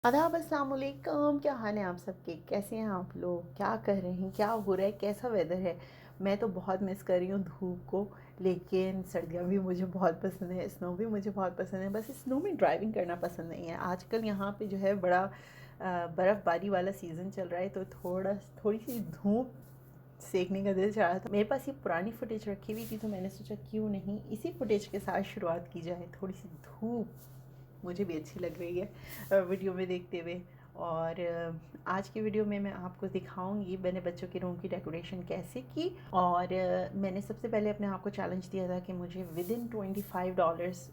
आदाब अस्सलाम वालेकुम। क्या हाल है आप सबके? कैसे हैं आप लोग? क्या कर रहे हैं? क्या हो रहा है? कैसा वेदर है? मैं तो बहुत मिस कर रही हूँ धूप को, लेकिन सर्दियाँ भी मुझे बहुत पसंद है, स्नो भी मुझे बहुत पसंद है। बस स्नो में ड्राइविंग करना पसंद नहीं है। आजकल यहाँ पे जो है बड़ा बर्फ़बारी वाला सीज़न चल रहा है, तो थोड़ी सी धूप सेकने का दिल चाह रहा था। मेरे पास ये पुरानी फुटेज रखी हुई थी, तो मैंने सोचा क्यों नहीं इसी फुटेज के साथ शुरुआत की जाए। थोड़ी सी धूप मुझे भी अच्छी लग रही है वीडियो में देखते हुए। और आज की वीडियो में मैं आपको दिखाऊंगी मैंने बच्चों के रूम की डेकोरेशन कैसे की। और मैंने सबसे पहले अपने आप को चैलेंज दिया था कि मुझे विद इन $25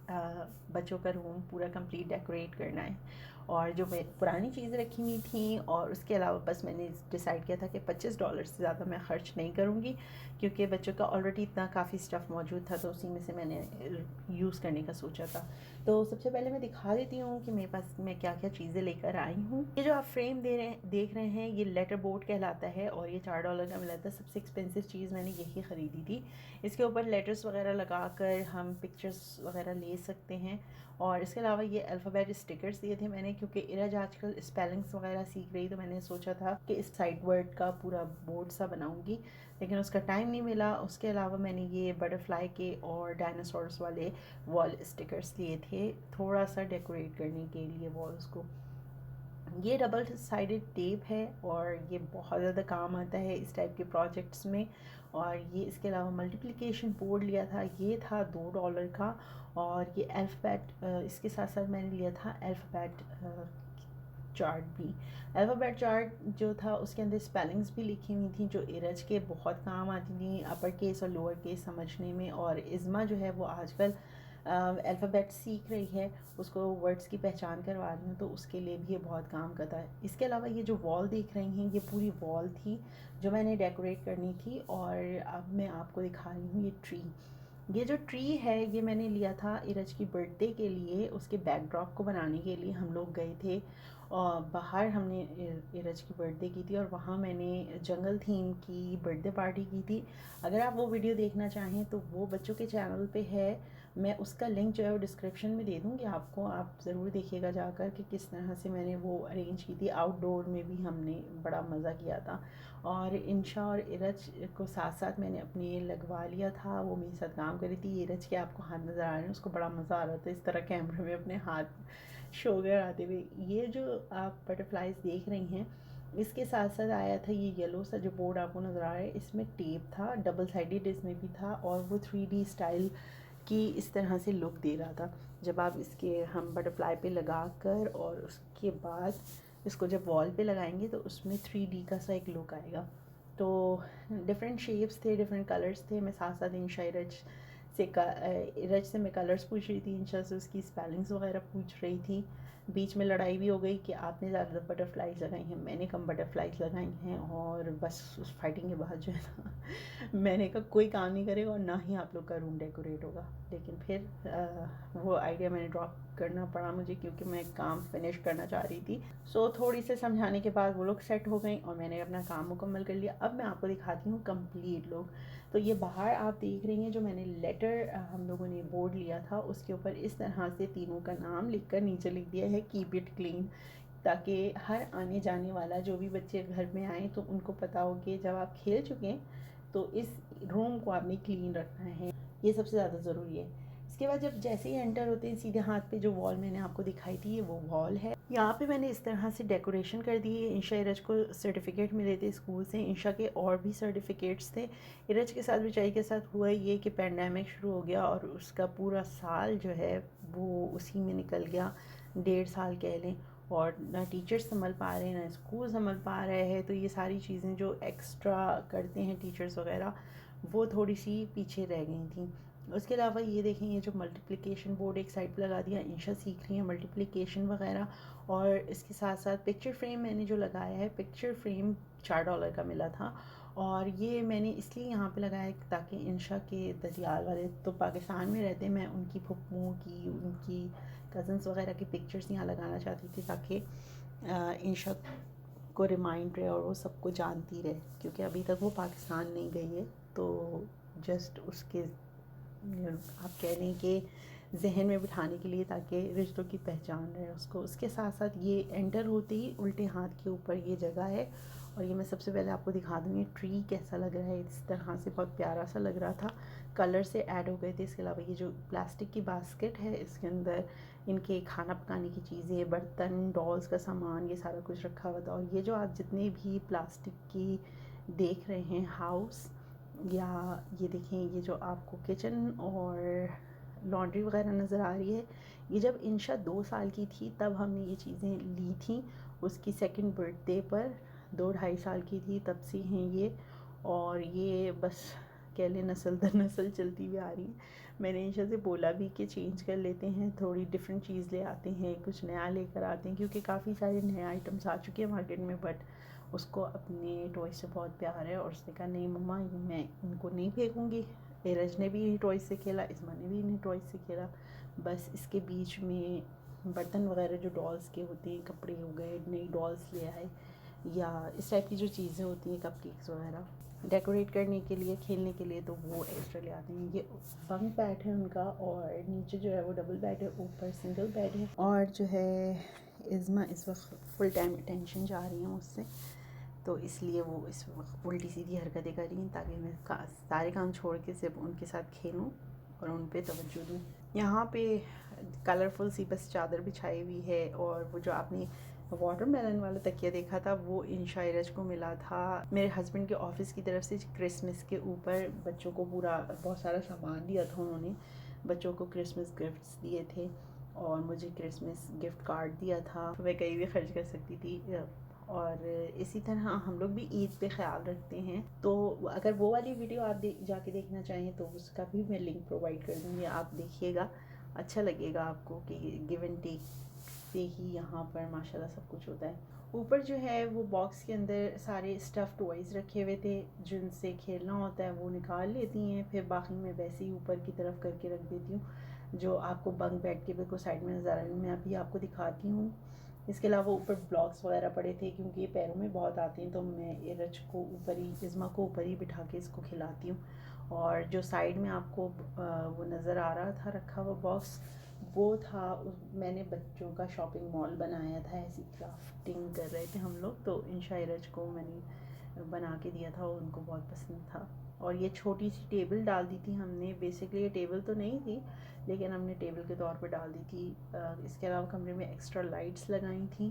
बच्चों का रूम पूरा कंप्लीट डेकोरेट करना है। और जो मैं पुरानी चीज़ें रखी हुई थी, और उसके अलावा बस मैंने डिसाइड किया था कि $25 से ज़्यादा मैं ख़र्च नहीं करूँगी, क्योंकि बच्चों का ऑलरेडी इतना काफ़ी स्टफ़ मौजूद था, तो उसी में से मैंने यूज़ करने का सोचा था। तो सबसे पहले मैं दिखा देती हूँ कि मेरे पास मैं क्या क्या चीज़ें लेकर आई हूँ। ये जो आप फ्रेम देख रहे हैं, ये लेटर बोर्ड कहलाता है, और ये $4 का मिला था। सबसे एक्सपेंसिव चीज़ मैंने यही ख़रीदी थी। इसके ऊपर लेटर्स वगैरह लगा कर हम पिक्चर्स वगैरह ले सकते हैं। और इसके अलावा ये अल्फ़ाबेट स्टिकर्स दिए थे मैंने, क्योंकि इरज आजकल स्पेलिंग्स वगैरह सीख रही, तो मैंने सोचा था कि इस साइड वर्ड का पूरा बोर्ड सा बनाऊंगी, लेकिन उसका टाइम नहीं मिला। उसके अलावा मैंने ये बटरफ्लाई के और डायनासोर्स वाले वॉल स्टिकर्स लिए थे, थोड़ा सा डेकोरेट करने के लिए वॉल्स को। ये डबल साइडेड टेप है, और ये बहुत ज़्यादा काम आता है इस टाइप के प्रोजेक्ट्स में। और ये इसके अलावा मल्टीप्लिकेशन बोर्ड लिया था, ये था $2 का। और ये अल्फ़ाबेट इसके साथ साथ मैंने लिया था अल्फ़ाबेट चार्ट भी। अल्फ़ाबेट चार्ट जो था उसके अंदर स्पेलिंग्स भी लिखी हुई थी, जो इरज के बहुत काम आती थी अपर केस और लोअर केस समझने में। और इज़्मा जो है वो आजकल अल्फ़ाबेट सीख रही है, उसको वर्ड्स की पहचान करवा रही हूँ, तो उसके लिए भी ये बहुत काम करता है। इसके अलावा ये जो वॉल देख रही हैं, ये पूरी वॉल थी जो मैंने डेकोरेट करनी थी। और अब मैं आपको दिखा रही हूँ ये ट्री। ये जो ट्री है ये मैंने लिया था इरज की बर्थडे के लिए, उसके बैकड्रॉप को बनाने के लिए हम लोग गए थे, और बाहर हमने इरज की बर्थडे की थी, और वहाँ मैंने जंगल थीम की बर्थडे पार्टी की थी। अगर आप वो वीडियो देखना चाहें तो वो बच्चों के चैनल पे है, मैं उसका लिंक जो है वो डिस्क्रिप्शन में दे दूँगी आपको, आप ज़रूर देखिएगा जाकर कि किस तरह से मैंने वो अरेंज की थी। आउटडोर में भी हमने बड़ा मज़ा किया था। और इंशा और इरज को साथ साथ मैंने अपने लगवा लिया था, वो मेरे साथ काम कर रही थी। इरज के आपको हाथ नज़र आ रहे हैं, उसको बड़ा मज़ा आ रहा था इस तरह कैमरे में अपने हाथ शो कराते हुए। ये जो आप बटरफ्लाइज देख रही हैं, इसके साथ साथ आया था ये येलो सा जो बोर्ड आपको नज़र आ रहा है, इसमें टेप था, डबल साइडेड इसमें भी था, और वो 3D स्टाइल की इस तरह से लुक दे रहा था। जब आप इसके हम बटरफ्लाई पे लगा कर और उसके बाद इसको जब वॉल पे लगाएंगे तो उसमें 3D का सा एक लुक आएगा। तो डिफरेंट शेप्स थे, डिफरेंट कलर्स थे। मैं साथ साथ इंशा इरज से मैं कलर्स पूछ रही थी, इंशा से उसकी स्पेलिंग्स वगैरह पूछ रही थी। बीच में लड़ाई भी हो गई कि आपने ज़्यादा बटरफ्लाइज लगाई हैं, मैंने कम बटरफ्लाइज लगाई हैं। और बस उस फाइटिंग के बाद जो है ना मैंने कहा कोई काम नहीं करेगा और ना ही आप लोग का रूम डेकोरेट होगा। लेकिन फिर वो आइडिया मैंने ड्रॉप करना पड़ा मुझे, क्योंकि मैं काम फिनिश करना चाह रही थी। सो थोड़ी से समझाने के बाद वो लोग सेट हो गई और मैंने अपना काम मुकम्मल कर लिया। अब मैं आपको दिखाती हूँ कंप्लीट लुक। तो ये बाहर आप देख रही हैं, जो मैंने लेटर हम लोगों ने बोर्ड लिया था उसके ऊपर इस तरह से तीनों का नाम लिख कर नीचे लिख दिया है कीप इट क्लीन, ताकि हर आने जाने वाला जो भी बच्चे घर में आए तो उनको पता हो कि जब आप खेल चुके हैं तो इस रूम को आपने क्लीन रखना है। ये सबसे ज़्यादा ज़रूरी है। इसके बाद जब जैसे ही एंटर होते हैं, सीधे हाथ पे जो वॉल मैंने आपको दिखाई थी ये वो वॉल है। यहाँ पे मैंने इस तरह से डेकोरेशन कर दी है। इंशा इरज को सर्टिफिकेट मिले थे स्कूल से, इंशा के और भी सर्टिफिकेट्स थे। इरज के साथ बेचारी के साथ हुआ ये कि पैंडेमिक शुरू हो गया और उसका पूरा साल जो है वो उसी में निकल गया, 1.5 साल कह लें। और ना टीचर्स संभल पा रहे हैं ना स्कूल संभल पा रहे हैं, तो ये सारी चीज़ें जो एक्स्ट्रा करते हैं टीचर्स वगैरह वो थोड़ी सी पीछे रह गई थी। उसके अलावा ये देखें, ये जो मल्टीप्लिकेशन बोर्ड एक साइड पर लगा दिया, इंशा सीख रही है मल्टीप्लिकेशन वगैरह। और इसके साथ साथ पिक्चर फ्रेम मैंने जो लगाया है, पिक्चर फ्रेम $4 का मिला था। और ये मैंने इसलिए यहाँ पे लगाया है ताकि इंशा के ददियाल वाले तो पाकिस्तान में रहते हैं, मैं उनकी फुप्पुओं की, उनकी कज़न्स वगैरह की पिक्चर्स यहाँ लगाना चाहती थी, ताकि इंशा को रिमाइंड रहे और वो सबको जानती रहे, क्योंकि अभी तक वो पाकिस्तान नहीं गई है। तो जस्ट उसके आप कह लें कि जहन में बिठाने के लिए, ताकि रिश्तों की पहचान रहे उसको। उसके साथ साथ ये एंटर होते ही उल्टे हाथ के ऊपर ये जगह है। और ये मैं सबसे पहले आपको दिखा दूँगी ट्री कैसा लग रहा है। इस तरह से बहुत प्यारा सा लग रहा था, कलर से ऐड हो गए थे। इसके अलावा ये जो प्लास्टिक की बास्केट है, इसके अंदर इनके खाना पकाने की चीज़ें, बर्तन, डॉल्स का सामान, ये सारा कुछ रखा हुआ था। और ये जो आप जितने भी प्लास्टिक की देख रहे हैं हाउस, या ये देखें, ये जो आपको किचन और लॉन्ड्री वगैरह नज़र आ रही है, ये जब इंशा 2 साल की थी तब हमने ये चीज़ें ली थी उसकी सेकंड बर्थडे पर। 2-2.5 साल की थी तब से हैं ये। और ये बस कह लें नस्ल दर नस्ल चलती हुई आ रही है। मैंने इंशा से बोला भी कि चेंज कर लेते हैं, थोड़ी डिफरेंट चीज़ ले आते हैं, कुछ नया लेकर आते हैं, क्योंकि काफ़ी सारे नए आइटम्स आ चुके हैं मार्केट में। बट उसको अपने टॉय से बहुत प्यार है और उसने कहा नहीं मम्मा, ये मैं इनको नहीं फेंकूँगी। एरज ने भी टॉय से खेला, इस्मा ने भी इन्हें टॉय से खेला। बस इसके बीच में बर्तन वगैरह जो डॉल्स के होते हैं, कपड़े हो गए, नई डॉल्स ले आए, या इस टाइप की जो चीज़ें होती हैं, कपकेक्स वगैरह डेकोरेट करने के लिए, खेलने के लिए, तो वो एक्स्ट्रा ले आते हैं। ये बंक बेड है उनका, और नीचे जो है वो डबल बेड है, ऊपर सिंगल बेड है। और जो है इज़्मा इस वक्त फुल टाइम अटेंशन चाह रही है मुझसे, तो इसलिए वो इस वक्त उल्टी सीधी हरकतें कर रही हैं, ताकि मैं सारे काम छोड़ के सिर्फ उनके साथ खेलूँ और उन पे तवज्जो दूँ। यहाँ पे कलरफुल सी बस चादर बिछाई हुई है। और वो जो आपने वाटरमेलन वाला तकिया देखा था, वो इंशा एरज को मिला था मेरे हस्बैंड के ऑफिस की तरफ से। क्रिसमस के ऊपर बच्चों को पूरा बहुत सारा सामान दिया था उन्होंने, बच्चों को क्रिसमस गिफ्ट्स दिए थे, और मुझे क्रिसमस गिफ्ट कार्ड दिया था, मैं कहीं भी खर्च कर सकती थी। और इसी तरह हम लोग भी ईद पे ख्याल रखते हैं। तो अगर वो वाली वीडियो आप जाके देखना चाहें तो उसका भी मैं लिंक प्रोवाइड कर दूँगी, आप देखिएगा, अच्छा लगेगा आपको कि गिव एंड टेक से ही यहाँ पर माशाल्लाह सब कुछ होता है। ऊपर जो है वो बॉक्स के अंदर सारे स्टफ़ टॉयज़ रखे हुए थे, जिनसे खेलना होता है वो निकाल लेती हैं, फिर बाकी मैं वैसे ही ऊपर की तरफ करके रख देती हूँ, जो आपको बंक बेड के बिल्कुल साइड में नज़र आ रही है। मैं अभी आपको दिखाती हूँ। इसके अलावा ऊपर ब्लॉक्स वगैरह पड़े थे, क्योंकि ये पैरों में बहुत आते हैं, तो मैं एरज को ऊपर ही, इज़्मा को ऊपर ही बिठा के इसको खिलाती हूँ। और जो साइड में आपको वो नज़र आ रहा था रखा हुआ बॉक्स, वो था मैंने बच्चों का शॉपिंग मॉल बनाया था। ऐसी क्राफ्टिंग कर रहे थे हम लोग, तो इंशा एरज को मैंने बना के दिया था, उनको बहुत पसंद था। और ये छोटी सी टेबल डाल दी थी हमने, बेसिकली ये टेबल तो नहीं थी, लेकिन हमने टेबल के तौर पर डाल दी थी। इसके अलावा कमरे में एक्स्ट्रा लाइट्स लगाई थी,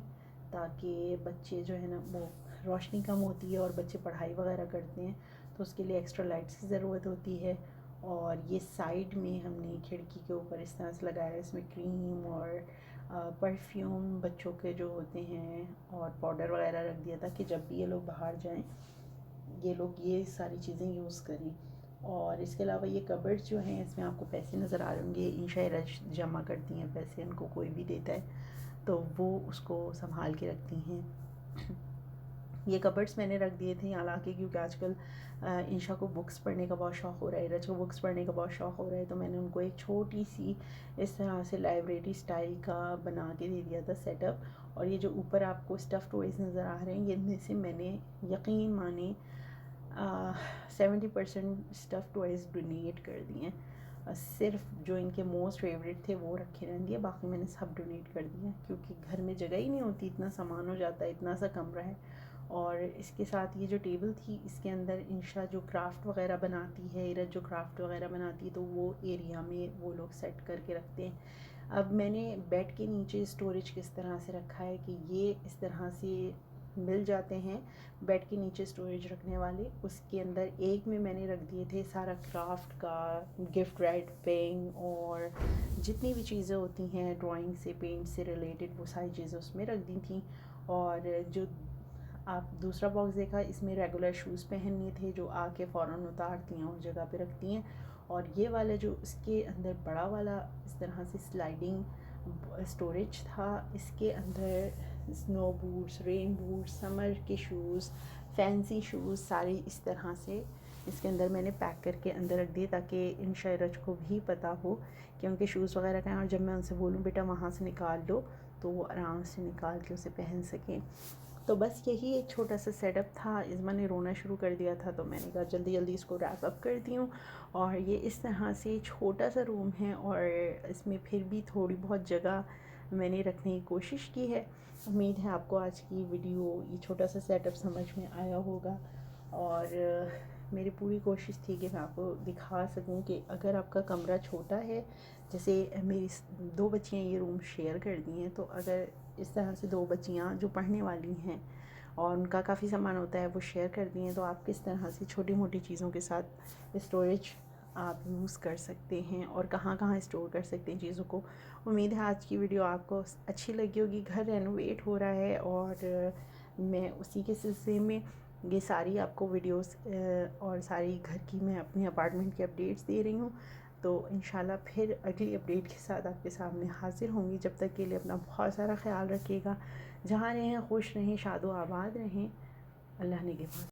ताकि बच्चे जो है ना, वो रोशनी कम होती है और बच्चे पढ़ाई वगैरह करते हैं, तो उसके लिए एक्स्ट्रा लाइट्स की ज़रूरत होती है। और ये साइड में हमने खिड़की के ऊपर इस तरह से लगाया है, इसमें क्रीम और परफ्यूम बच्चों के जो होते हैं और पाउडर वगैरह रख दिया था, कि जब भी ये लोग बाहर जाएं ये लोग ये सारी चीज़ें यूज़ करें। और इसके अलावा ये कबर्ड्स जो हैं, इसमें आपको पैसे नज़र आ रहे होंगे, इंशा एरज जमा करती हैं पैसे, उनको कोई भी देता है तो वो उसको संभाल के रखती हैं। ये कबर्ड्स मैंने रख दिए थे हालांकि, क्योंकि आजकल इंशा को बुक्स पढ़ने का बहुत शौक़ हो रहा है, एरज को बुक्स पढ़ने का बहुत शौक़ हो रहा है, तो मैंने उनको एक छोटी सी इस तरह से लाइब्रेरी स्टाइल का बना के दे दिया था सेटअप। और ये जो ऊपर आपको स्टफ़ टॉयज़ नज़र आ रहे हैं, ये इनमें से मैंने यकीन माने 70% स्टफ़ टॉयज़ डोनेट कर दिए। सिर्फ जो इनके मोस्ट फेवरेट थे वो रखे रहने दिए, बाकी मैंने सब डोनेट कर दिए, क्योंकि घर में जगह ही नहीं होती, इतना सामान हो जाता है, इतना सा कमरा है। और इसके साथ ये जो टेबल थी, इसके अंदर इंशा जो क्राफ्ट वगैरह बनाती है, इरज जो क्राफ्ट वगैरह बनाती है, तो वो एरिया में वो लोग सेट करके रखते हैं। अब मैंने बेड के नीचे स्टोरेज किस तरह से रखा है कि ये इस तरह से मिल जाते हैं बेड के नीचे स्टोरेज रखने वाले। उसके अंदर एक में मैंने रख दिए थे सारा क्राफ्ट का, गिफ्ट रैपिंग और जितनी भी चीज़ें होती हैं ड्राइंग से, पेंट से रिलेटेड, वो सारी चीज़ें उसमें रख दी थी। और जो आप दूसरा बॉक्स देखा, इसमें रेगुलर शूज़ पहनने थे, जो आके फ़ौरन उतारती हैं और जगह पे रखती हैं। और ये वाला जो इसके अंदर बड़ा वाला इस तरह से स्लाइडिंग स्टोरेज था, इसके अंदर snow boots, rain boots, summer के शूज़, फैंसी शूज़ सारे इस तरह से इसके अंदर मैंने पैक करके अंदर रख दिए, ताकि इंशा एरज को भी पता हो कि उनके शूज़ वगैरह कहाँ हैं, और जब मैं उनसे बोलूँ बेटा वहाँ से निकाल लो, तो वो आराम से निकाल के उसे पहन सकें। तो बस यही एक छोटा सा सेटअप था। इज़्मा ने रोना शुरू कर दिया था तो मैंने कहा जल्दी जल्दी इसको रैप अप करती हूँ। और ये इस तरह से छोटा सा रूम है और इसमें फिर भी थोड़ी बहुत जगह मैंने रखने की कोशिश की है। उम्मीद है आपको आज की वीडियो ये छोटा सा सेटअप समझ में आया होगा। और मेरी पूरी कोशिश थी कि मैं आपको दिखा सकूं कि अगर आपका कमरा छोटा है, जैसे मेरी 2 बच्चियाँ ये रूम शेयर कर दी हैं, तो अगर इस तरह से 2 बच्चियाँ जो पढ़ने वाली हैं और उनका काफ़ी सामान होता है वो शेयर कर दिए हैं, तो आप किस तरह से छोटी मोटी चीज़ों के साथ स्टोरेज आप यूज़ कर सकते हैं और कहाँ कहाँ स्टोर कर सकते हैं चीज़ों को। उम्मीद है आज की वीडियो आपको अच्छी लगी होगी। घर रेनोवेट हो रहा है और मैं उसी के सिलसिले में ये सारी आपको वीडियोस और सारी घर की मैं अपने अपार्टमेंट की अपडेट्स दे रही हूँ। तो इंशाल्लाह फिर अगली अपडेट के साथ आपके सामने हाजिर होंगी। जब तक के लिए अपना बहुत सारा ख्याल रखिएगा। जहाँ रहें खुश रहें, शादो आबाद रहें। अल्लाह ने के बाद।